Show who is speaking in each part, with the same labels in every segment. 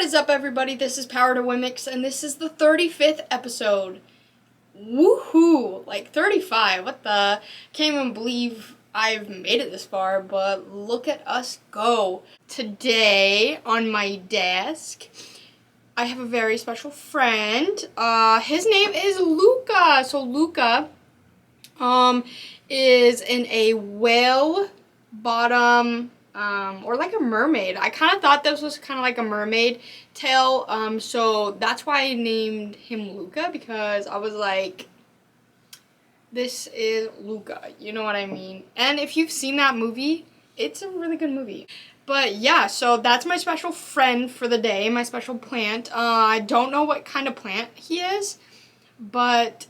Speaker 1: What is up, everybody? This is Power to Womxn, and this is the 35th episode. Woohoo! Like 35. What the? Can't even believe I've made it this far, but look at us go. Today, on my desk, I have a very special friend. His name is Luca. So Luca, is in a whale bottom, or like a mermaid. I kind of thought this was kind of like a mermaid tail, so that's why I named him Luca, because I was like, this is Luca, you know what I mean? And if you've seen that movie, it's a really good movie. But yeah, so that's my special friend for the day, my special plant. I don't know what kind of plant he is, but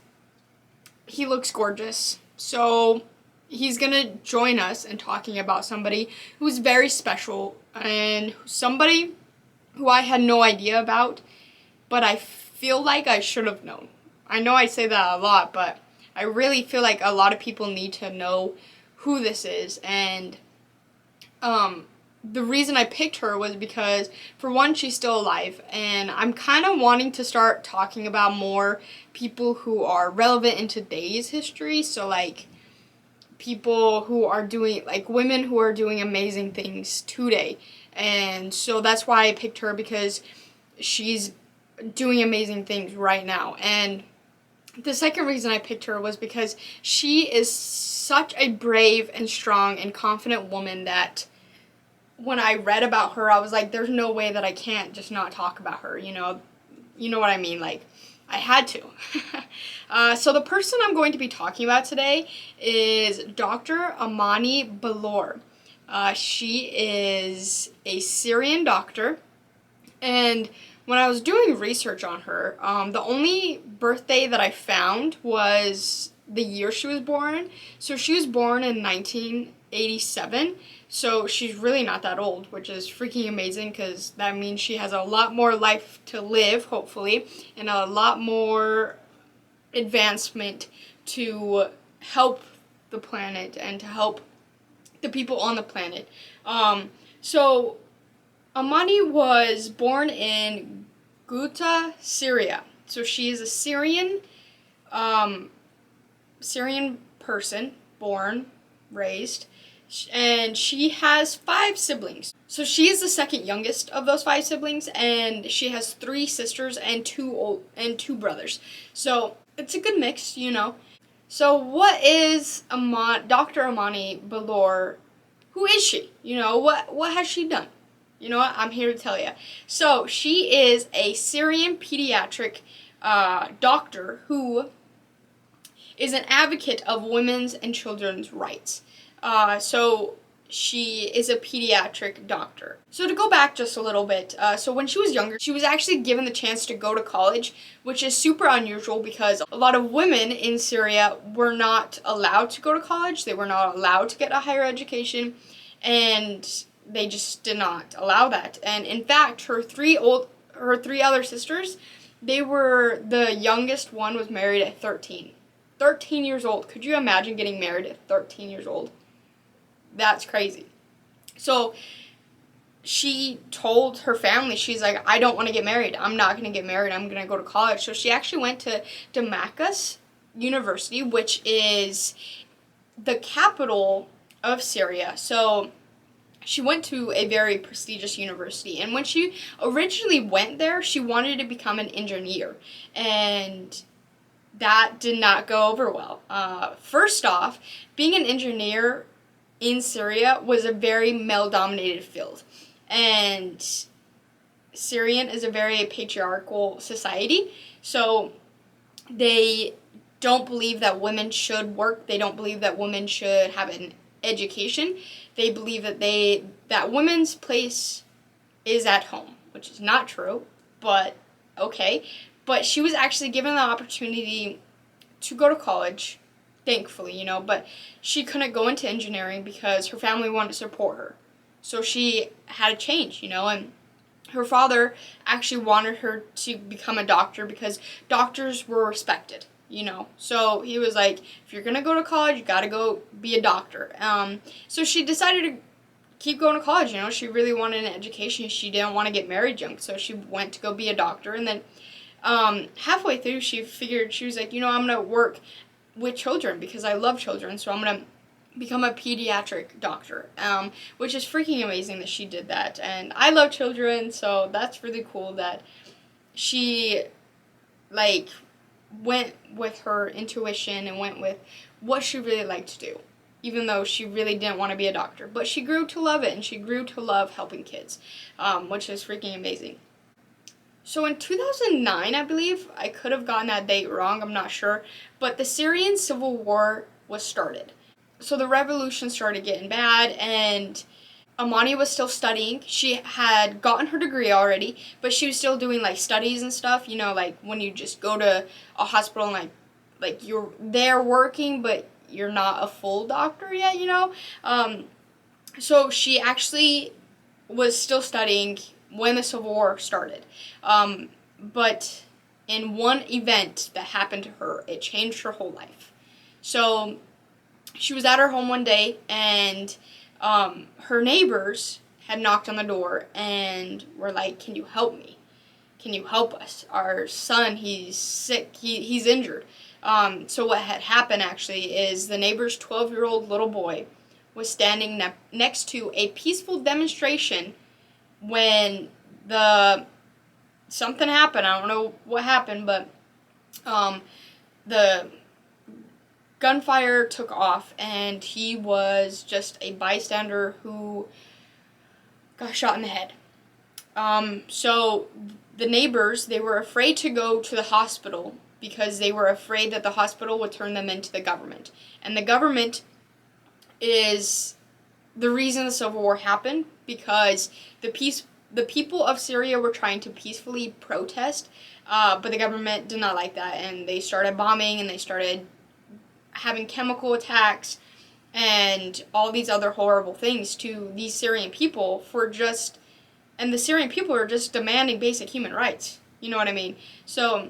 Speaker 1: he looks gorgeous. So he's gonna join us in talking about somebody who's very special and somebody who I had no idea about, but I feel like I should have known. I know I say that a lot, but I really feel like a lot of people need to know who this is. And the reason I picked her was because, for one, she's still alive, and I'm kind of wanting to start talking about more people who are relevant in today's history. So like people who are doing, like women who are doing amazing things today. And so that's why I picked her, because she's doing amazing things right now. And the second reason I picked her was because she is such a brave and strong and confident woman that when I read about her, I was like, there's no way that I can't just not talk about her, you know what I mean? Like, I had to. So the person I'm going to be talking about today is Dr. Amani Ballour. She is a Syrian doctor, and when I was doing research on her, the only birthday that I found was the year she was born. So she was born in 1987, so she's really not that old, which is freaking amazing, because that means she has a lot more life to live, hopefully, and a lot more advancement to help the planet and to help the people on the planet. So Amani was born in Ghouta, Syria. So she is a Syrian person, born, raised, and she has 5 siblings. So she is the second youngest of those 5 siblings, and she has 3 sisters and 2 brothers. So it's a good mix, you know. So what is Dr. Amani Ballour? Who is she? You know, what has she done? You know what? I'm here to tell you. So she is a Syrian pediatric doctor who is an advocate of women's and children's rights. So she is a pediatric doctor. So to go back just a little bit, so when she was younger, she was actually given the chance to go to college, which is super unusual because a lot of women in Syria were not allowed to go to college. They were not allowed to get a higher education, and they just did not allow that. And in fact, her three other sisters, the youngest one was married at 13. 13 years old. Could you imagine getting married at 13 years old? That's crazy. So she told her family, she's like, I don't want to get married. I'm not going to get married. I'm going to go to college. So she actually went to Damascus University, which is the capital of Syria. So she went to a very prestigious university. And when she originally went there, she wanted to become an engineer. And that did not go over well. First off, being an engineer in Syria was a very male-dominated field, and Syrian is a very patriarchal society, so they don't believe that women should work. They don't believe that women should have an education. They believe that women's place is at home, which is not true, but okay. But she was actually given the opportunity to go to college, thankfully, you know, but she couldn't go into engineering because her family wanted to support her. So she had to change, you know, and her father actually wanted her to become a doctor because doctors were respected, you know. So he was like, if you're going to go to college, you got to go be a doctor. So she decided to keep going to college. She really wanted an education. She didn't want to get married young, so she went to go be a doctor. And then halfway through, she was like, I'm going to work with children because I love children, so I'm going to become a pediatric doctor, which is freaking amazing that she did that. And I love children, so that's really cool that she, went with her intuition and went with what she really liked to do, even though she really didn't want to be a doctor. But she grew to love it, and she grew to love helping kids, which is freaking amazing. So in 2009, I believe, I could have gotten that date wrong, I'm not sure, but the Syrian civil war was started. So the revolution started getting bad, and Amani was still studying. She had gotten her degree already, but she was still doing studies and stuff, when you just go to a hospital and you're there working, but you're not a full doctor yet, So she actually was still studying when the Civil War started. But in one event that happened to her, it changed her whole life. So she was at her home one day, and her neighbors had knocked on the door and were like, "Can you help me? Can you help us? Our son, he's sick, he's injured." So what had happened actually is the neighbor's 12-year-old little boy was standing next to a peaceful demonstration when something happened. I don't know what happened, but the gunfire took off, and he was just a bystander who got shot in the head. So the neighbors, they were afraid to go to the hospital because they were afraid that the hospital would turn them into the government. And the government is the reason the Civil War happened, because the people of Syria were trying to peacefully protest, but the government did not like that, and they started bombing, and they started having chemical attacks and all these other horrible things to these Syrian people and the Syrian people are just demanding basic human rights. You know what I mean? So,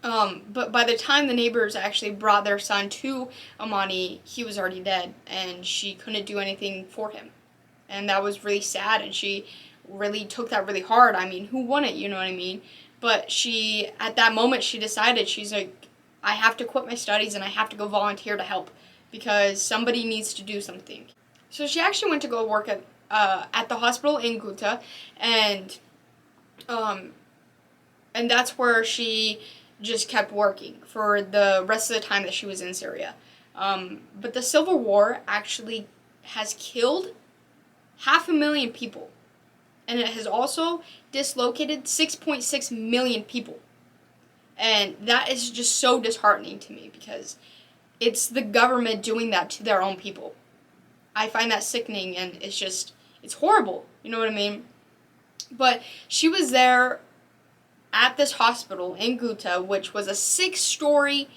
Speaker 1: but by the time the neighbors actually brought their son to Amani, he was already dead, and she couldn't do anything for him. And that was really sad, and she really took that really hard. I mean, who wouldn't, you know what I mean? But at that moment, she decided, she's like, I have to quit my studies and I have to go volunteer to help because somebody needs to do something. So she actually went to go work at the hospital in Ghouta, and that's where she just kept working for the rest of the time that she was in Syria. But the Civil War actually has killed 500,000 people, and it has also dislocated 6.6 million people. And that is just so disheartening to me because it's the government doing that to their own people. I find that sickening, and it's horrible. You know what I mean? But she was there at this hospital in Ghouta, which was a 6-story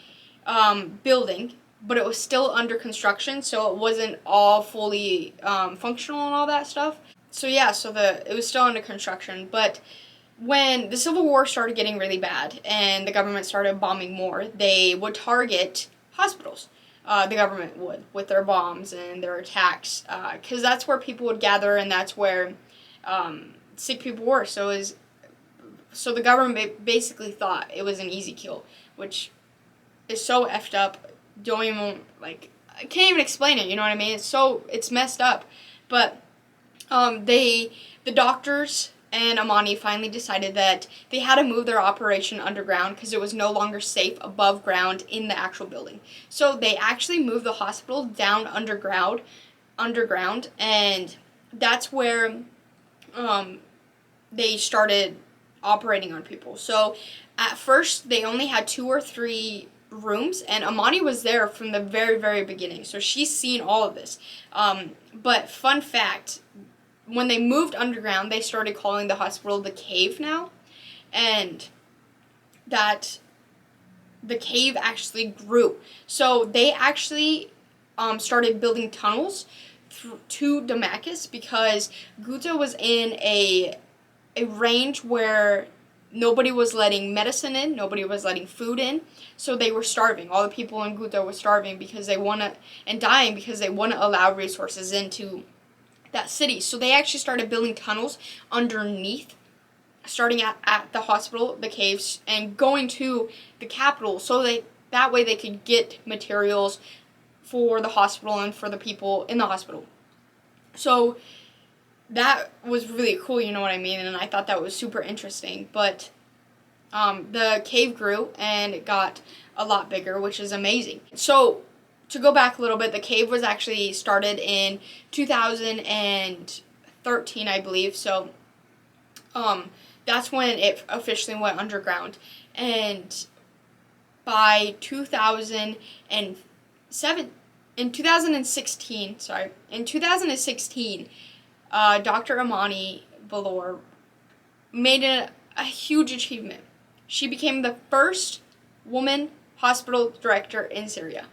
Speaker 1: building, but it was still under construction, so it wasn't all fully functional and all that stuff. So yeah, it was still under construction, but when the Civil War started getting really bad and the government started bombing more, they would target hospitals. The government would, with their bombs and their attacks, because that's where people would gather, and that's where sick people were. So the government basically thought it was an easy kill, which is so effed up. Don't even, I can't even explain it, you know what I mean? It's messed up. But the doctors and Amani finally decided that they had to move their operation underground because it was no longer safe above ground in the actual building. So they actually moved the hospital down underground, and that's where they started operating on people. So at first they only had 2 or 3 rooms, and Amani was there from the very, very beginning, so she's seen all of this. But fun fact, when they moved underground, they started calling the hospital the cave now, and that the cave actually grew. So they actually started building tunnels to Damascus because Ghouta was in a range where nobody was letting medicine in, nobody was letting food in, so they were starving. All the people in Ghouta were starving because and dying because they wouldn't allow resources in to that city. So they actually started building tunnels underneath, starting at the hospital, the caves, and going to the capital, so that way they could get materials for the hospital and for the people in the hospital. So that was really cool, you know what I mean? And I thought that was super interesting. But the cave grew and it got a lot bigger, which is amazing. So to go back a little bit, the cave was actually started in 2013, I believe. So that's when it officially went underground. And by 2016, Dr. Amani Ballour made a huge achievement. She became the first woman hospital director in Syria,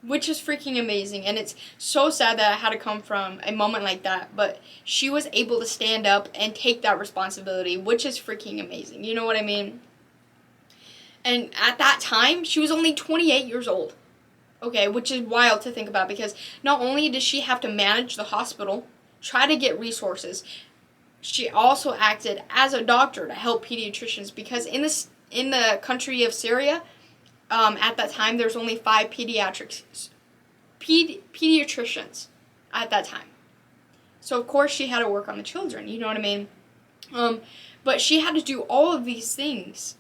Speaker 1: which is freaking amazing. And it's so sad that it had to come from a moment like that, but she was able to stand up and take that responsibility, which is freaking amazing. You know what I mean? And at that time, she was only 28 years old. Okay, which is wild to think about, because not only did she have to manage the hospital, try to get resources, she also acted as a doctor to help pediatricians, because in the country of Syria, at that time, there's only 5 pediatricians at that time. So of course she had to work on the children, you know what I mean? But she had to do all of these things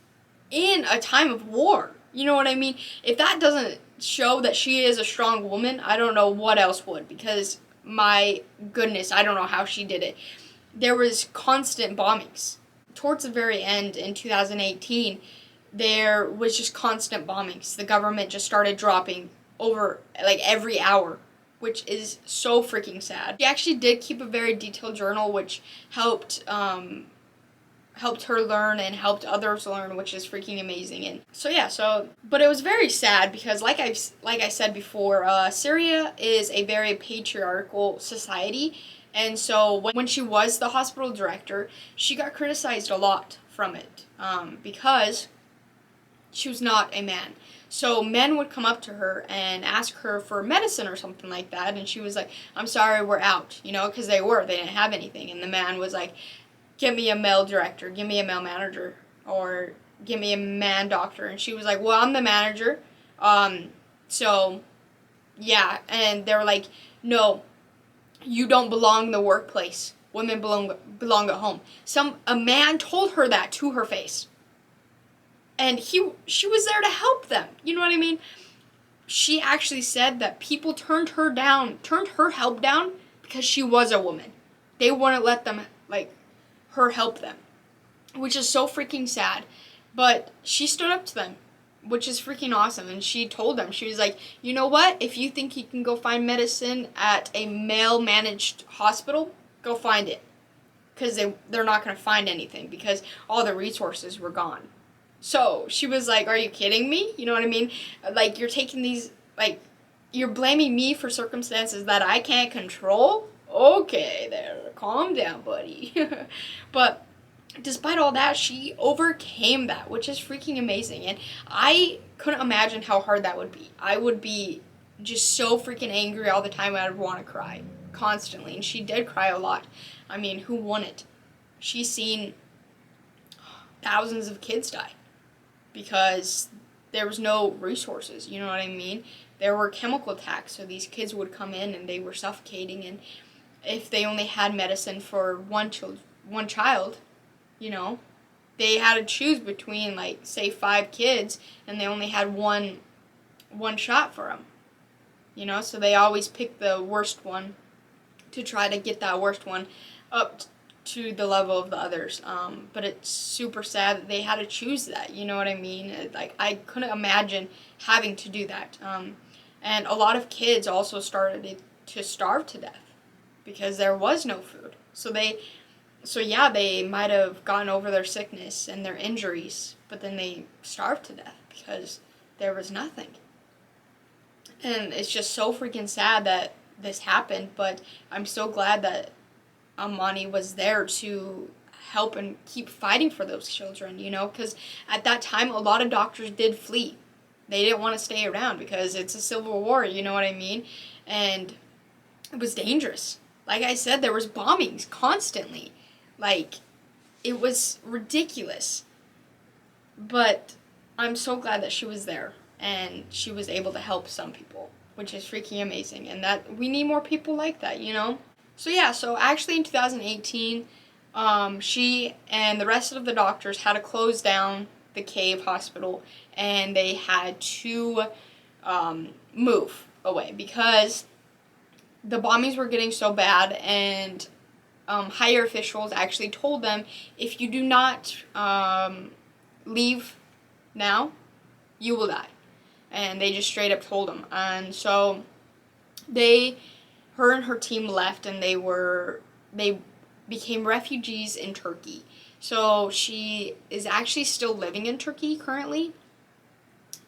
Speaker 1: in a time of war, you know what I mean? If that doesn't show that she is a strong woman, I don't know what else would, because my goodness, I don't know how she did it. There was constant bombings. Towards the very end in 2018, there was just constant bombings. The government just started dropping over like every hour, which is so freaking sad. She actually did keep a very detailed journal, which helped her learn and helped others learn, which is freaking amazing. And but it was very sad, because like I said before, Syria is a very patriarchal society, and so when she was the hospital director, she got criticized a lot from it, because she was not a man. So men would come up to her and ask her for medicine or something like that, and she was like, "I'm sorry, we're out," because they didn't have anything. And the man was like, "Give me a male director, give me a male manager, or give me a man doctor." And she was like, "Well, I'm the manager, so yeah." And they were like, "No, you don't belong in the workplace. Women belong at home." A man told her that to her face, and she was there to help them. You know what I mean? She actually said that people turned her help down because she was a woman. They wouldn't let them her help them, which is so freaking sad. But she stood up to them, which is freaking awesome. And she told them, she was like, "You know what? If you think you can go find medicine at a male-managed hospital, go find it. Because they're not going to find anything, because all the resources were gone." So she was like, "Are you kidding me?" You know what I mean? Like, you're taking these, you're blaming me for circumstances that I can't control? Okay, there, calm down, buddy. But despite all that, she overcame that, which is freaking amazing. And I couldn't imagine how hard that would be. I would be just so freaking angry all the time. I'd want to cry constantly. And she did cry a lot. I mean, who wouldn't? She's seen thousands of kids die because there was no resources, you know what I mean? There were chemical attacks, so these kids would come in and they were suffocating, and if they only had medicine for one child, they had to choose between, say 5 kids, and they only had one shot for them, so they always pick the worst one to try to get that worst one up to the level of the others. But it's super sad that they had to choose that, you know what I mean? I couldn't imagine having to do that. And a lot of kids also started to starve to death because there was no food. So they might have gotten over their sickness and their injuries, but then they starved to death because there was nothing. And it's just so freaking sad that this happened, but I'm so glad that Amani was there to help and keep fighting for those children, because at that time a lot of doctors did flee. They didn't want to stay around because it's a civil war, you know what I mean? And it was dangerous. like I said, there was bombings constantly. Like, it was ridiculous. But I'm so glad that she was there and she was able to help some people, which is freaking amazing. And that we need more people like that, you know? So yeah, so actually in 2018, she and the rest of the doctors had to close down the cave hospital, and they had to move away because the bombings were getting so bad, and higher officials actually told them, if you do not leave now, you will die. And they just straight up told them. And so her and her team left, and they became refugees in Turkey. So she is actually still living in Turkey currently,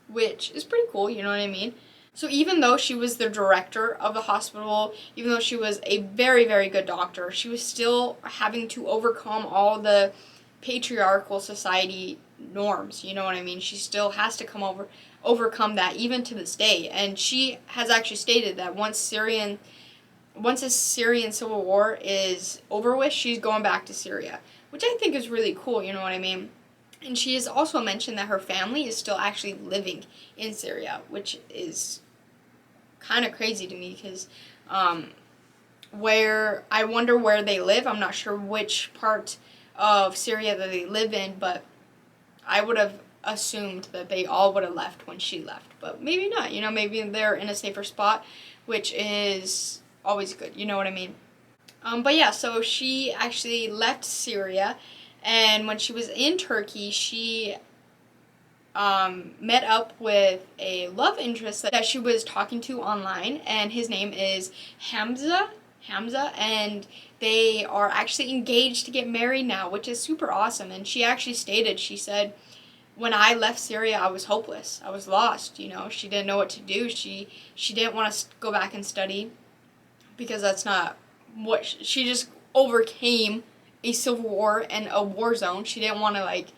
Speaker 1: which is pretty cool, you know what I mean? So even though she was the director of the hospital, even though she was a very, very good doctor, she was still having to overcome all the patriarchal society norms, you know what I mean? She still has to overcome that even to this day. And she has actually stated that once the Syrian civil war is over with, she's going back to Syria, which I think is really cool, you know what I mean? And she has also mentioned that her family is still actually living in Syria, which is kind of crazy to me because where I wonder where they live. I'm not sure which part of Syria that they live in, but I would have assumed that they all would have left when she left. But maybe not, you know, maybe they're in a safer spot, which is always good, you know what I mean? But yeah, so she actually left Syria, and when she was in Turkey, she met up with a love interest that she was talking to online, and his name is Hamza, and they are actually engaged to get married now, which is super awesome. And she actually stated, she said, when I left Syria, I was hopeless. I was lost, you know. She didn't know what to do. She didn't want to go back and study because that's not what she just overcame a civil war and a war zone. She didn't want to like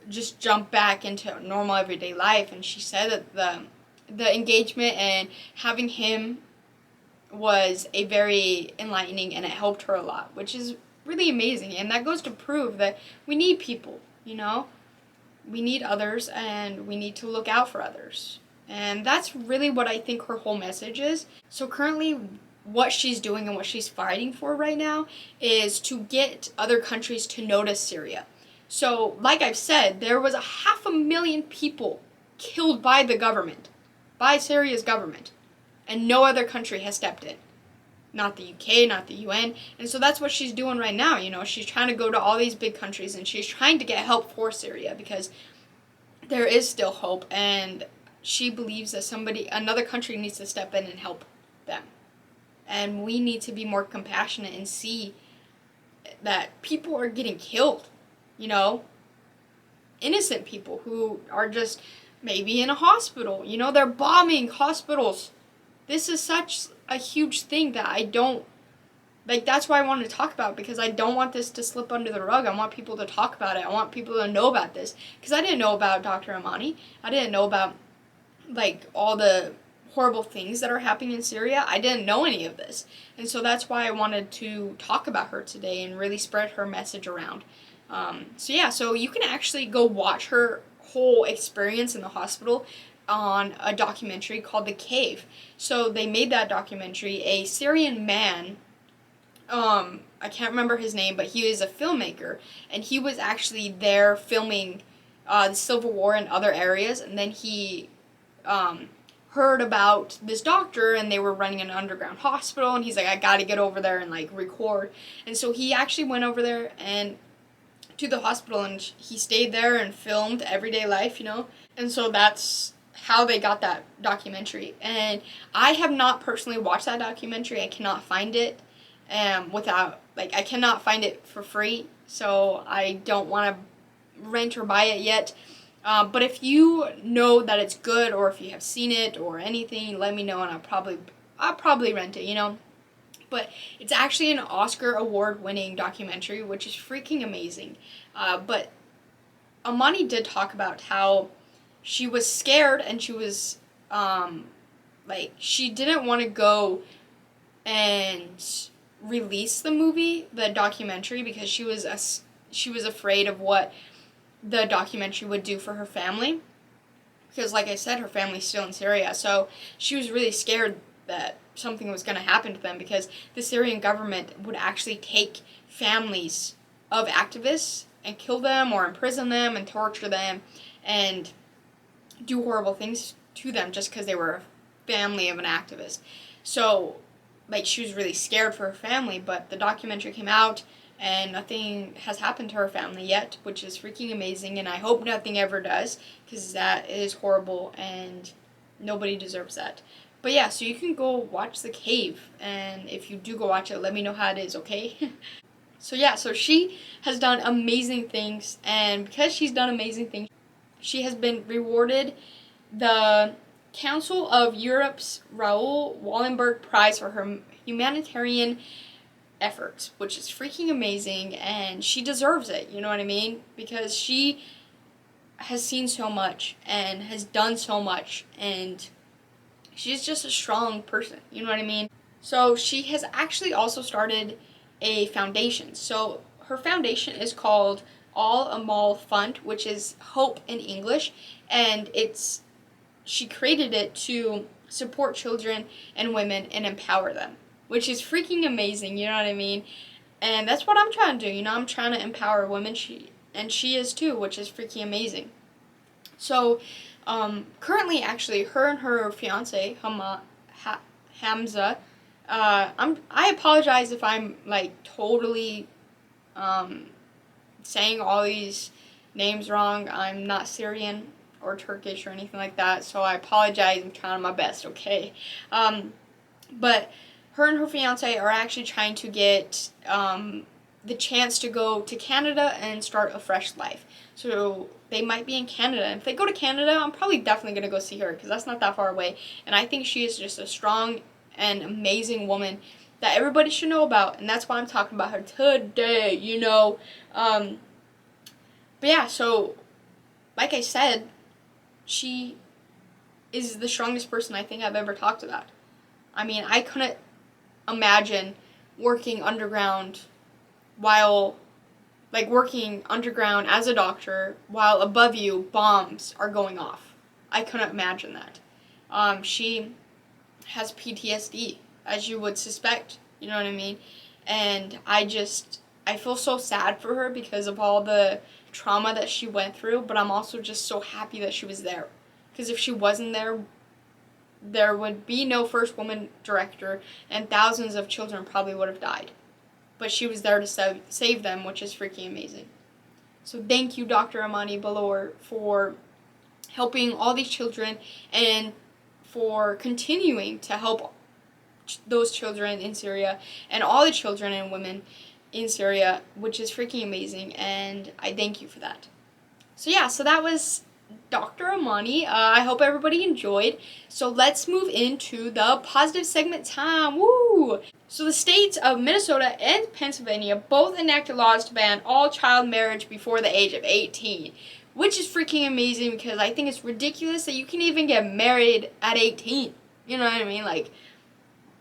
Speaker 1: just jump back into normal everyday life, and she said that the engagement and having him was a very enlightening, and it helped her a lot, which is really amazing. And that goes to prove that we need people, you know, we need others, and we need to look out for others. And that's really what I think her whole message is. So currently what she's doing and what she's fighting for right now is to get other countries to notice Syria. So, like I've said, there was 500,000 people killed by the government, by Syria's government, and no other country has stepped in. Not the UK, not the UN. And so that's what she's doing right now, you know. She's trying to go to all these big countries, and she's trying to get help for Syria because there is still hope, and she believes that another country needs to step in and help them. And we need to be more compassionate and see that people are getting killed, you know, innocent people who are just maybe in a hospital, you know, they're bombing hospitals. This is such a huge thing that I don't, like, that's why I wanted to talk about it, because I don't want this to slip under the rug. I want people to talk about it. I want people to know about this, because I didn't know about Dr. Amani. I didn't know about, like, all the horrible things that are happening in Syria. I didn't know any of this. And so that's why I wanted to talk about her today and really spread her message around. So you can actually go watch her whole experience in the hospital on a documentary called The Cave. So they made that documentary. A Syrian man, I can't remember his name, but he is a filmmaker, and he was actually there filming the Civil War in other areas, and then he heard about this doctor, and they were running an underground hospital, and he's like, I gotta get over there and like record. And so he actually went over there and to the hospital, and he stayed there and filmed everyday life, you know. And so that's how they got that documentary. And I have not personally watched that documentary. I cannot find it I cannot find it for free, so I don't want to rent or buy it yet. But if you know that it's good, or if you have seen it or anything, let me know, and I'll probably rent it, you know. But it's actually an Oscar award-winning documentary, which is freaking amazing. But Amani did talk about how she was scared, and she was she didn't want to go and release the movie, the documentary, because she was afraid of what the documentary would do for her family. Because, like I said, her family's still in Syria, so she was really scared that something was going to happen to them, because the Syrian government would actually take families of activists and kill them or imprison them and torture them and do horrible things to them just because they were a family of an activist. So, like, she was really scared for her family, but the documentary came out and nothing has happened to her family yet, which is freaking amazing, and I hope nothing ever does, because that is horrible and nobody deserves that. But yeah, so you can go watch The Cave, and if you do go watch it, let me know how it is, okay? So yeah, so she has done amazing things, and because she's done amazing things, she has been rewarded the Council of Europe's Raoul Wallenberg Prize for her humanitarian efforts, which is freaking amazing, and she deserves it, you know what I mean? Because she has seen so much and has done so much, and she's just a strong person, you know what I mean? So she has actually also started a foundation. So her foundation is called All Amal Fund, which is hope in English, and she created it to support children and women and empower them, which is freaking amazing, you know what I mean? And that's what I'm trying to do, you know, I'm trying to empower women, she is too, which is freaking amazing. So, currently, actually, her and her fiance, Hamza, I apologize if I'm, like, totally, saying all these names wrong. I'm not Syrian or Turkish or anything like that, so I apologize. I'm trying my best, okay? But her and her fiance are actually trying to get the chance to go to Canada and start a fresh life. So they might be in Canada. And if they go to Canada, I'm probably definitely going to go see her, because that's not that far away. And I think she is just a strong and amazing woman that everybody should know about. And that's why I'm talking about her today, you know. But yeah, so like I said, she is the strongest person I think I've ever talked about. I mean, I couldn't imagine working underground as a doctor while above you bombs are going off. I couldn't imagine that. She has PTSD, as you would suspect, you know what I mean? And I feel so sad for her because of all the trauma that she went through, but I'm also just so happy that she was there. Because if she wasn't there, there would be no first woman director, and thousands of children probably would have died. But she was there to save them, which is freaking amazing. So thank you, Dr. Amani Ballour, for helping all these children and for continuing to help those children in Syria and all the children and women in Syria, which is freaking amazing, and I thank you for that. So yeah, so that was Dr. Amani. I hope everybody enjoyed. So let's move into the positive segment time. Woo! So the states of Minnesota and Pennsylvania both enacted laws to ban all child marriage before the age of 18, which is freaking amazing, because I think it's ridiculous that you can even get married at 18. You know what I mean?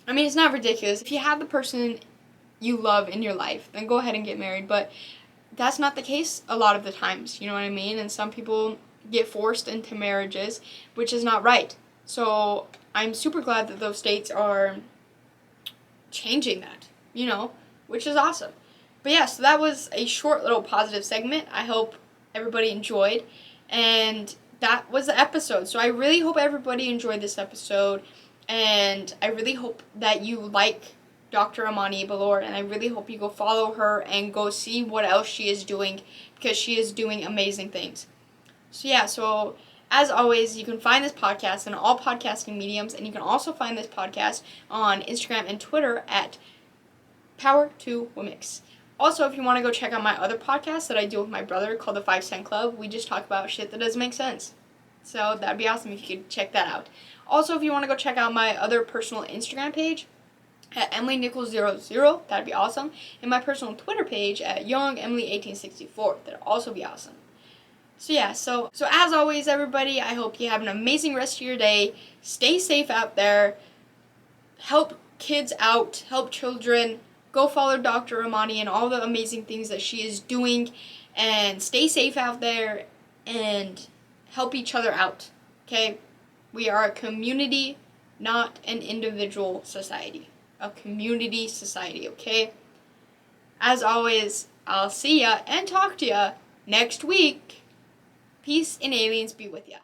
Speaker 1: It's not ridiculous. If you have the person you love in your life, then go ahead and get married, but that's not the case a lot of the times, you know what I mean? And some people get forced into marriages, which is not right. So I'm super glad that those states are changing that, you know, which is awesome. But yeah, so that was a short little positive segment. I hope everybody enjoyed, and that was the episode. So I really hope everybody enjoyed this episode, and I really hope that you like Dr. Amani Ballour, and I really hope you go follow her and go see what else she is doing, because she is doing amazing things. So yeah, so as always, you can find this podcast on all podcasting mediums, and you can also find this podcast on Instagram and Twitter at Power2Womxn. Also, if you want to go check out my other podcast that I do with my brother called the 5 Cent Club, we just talk about shit that doesn't make sense. So that'd be awesome if you could check that out. Also, if you want to go check out my other personal Instagram page at EmilyNichols00, that'd be awesome. And my personal Twitter page at YoungEmily1864, that'd also be awesome. So yeah, so as always, everybody, I hope you have an amazing rest of your day. Stay safe out there. Help kids out. Help children. go follow Dr. Amani and all the amazing things that she is doing, and stay safe out there and help each other out, okay? We are a community, not an individual society. A community society, okay? As always, I'll see ya and talk to ya next week. Peace and aliens be with ya.